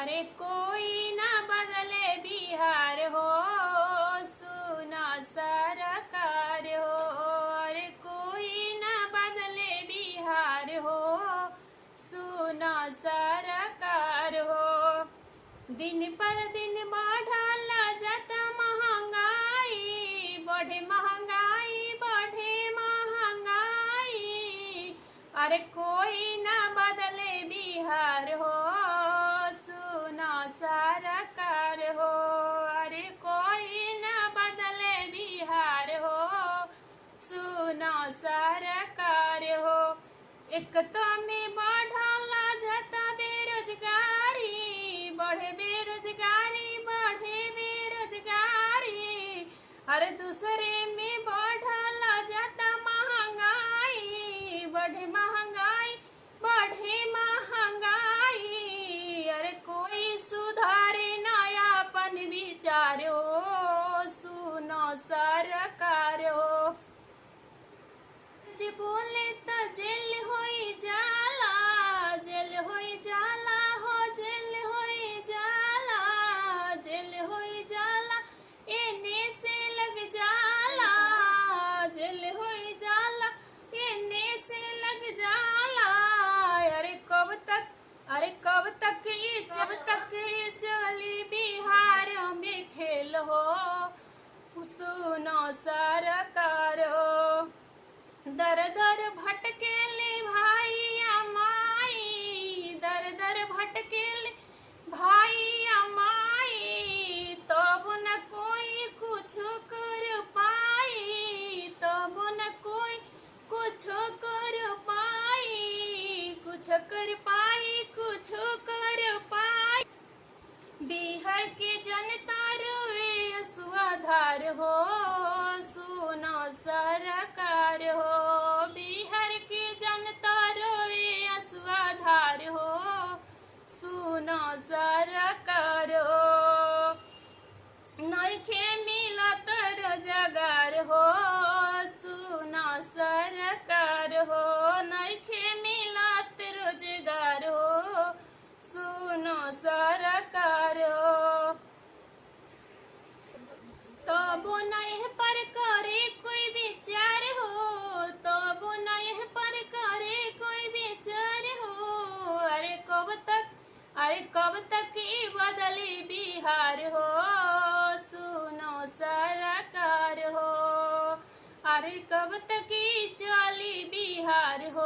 अरे कोई ना बदले बिहार हो, सुना सरकार हो। अरे कोई ना बदले बिहार हो, सुना सरकार हो। दिन पर दिन बढ़ल जाता महंगाई, बढ़े महंगाई, बढ़े महंगाई। अरे कोई ना बदले बिहार हो, सुना सरकार हो। अरे कोई ना बदले बिहार हो, सुना सरकार हो। एक तो में बढ़ल जाता बेरोजगारी, बढ़े बेरोजगारी, बढ़े बेरोजगारी। अरे दूसरे में बढ़ल जाता महंगाई, बढ़े महंगाई, बढ़े महंगाई। अरे कोई सुधारे नयापन विचारो, सुनो सरकारो। जे बोले तो जेल होई जाला, जेल होई जाला हो, जेल होई जाला, जेल होई जाला। एने से लग जाला, जेल होई जाला, एने से लग जाला। अरे कब तक, अरे कब तक ये, जब तक ये चली बिहार में खेल हो, सुनो सरकारो। दर दर भटकेले भाई माई, दर दर भटकेले भाई माई। तब न कोई कुछ कर पाई, तब न कोई कुछ कर पाई, कुछ कर पाई, कुछ कर पाई। बिहार के जनता रोए सुधार हो, सुनो सरकार हो। बिहार के जनता रोए सुधार हो, सुनो सरकार हो। नइखे मिलत रोजगार हो, सुनो सरकार हो। नइखे मिलत रोजगार हो, सुनो सरकार हो। तबो नहीं पर करे कोई विचार हो, तबो नहीं पर करे कोई विचार हो। अरे कब तक, अरे कब तक ये बदली बिहार हो, सुनो सरकार हो। अरे कब तक ये चली बिहार हो,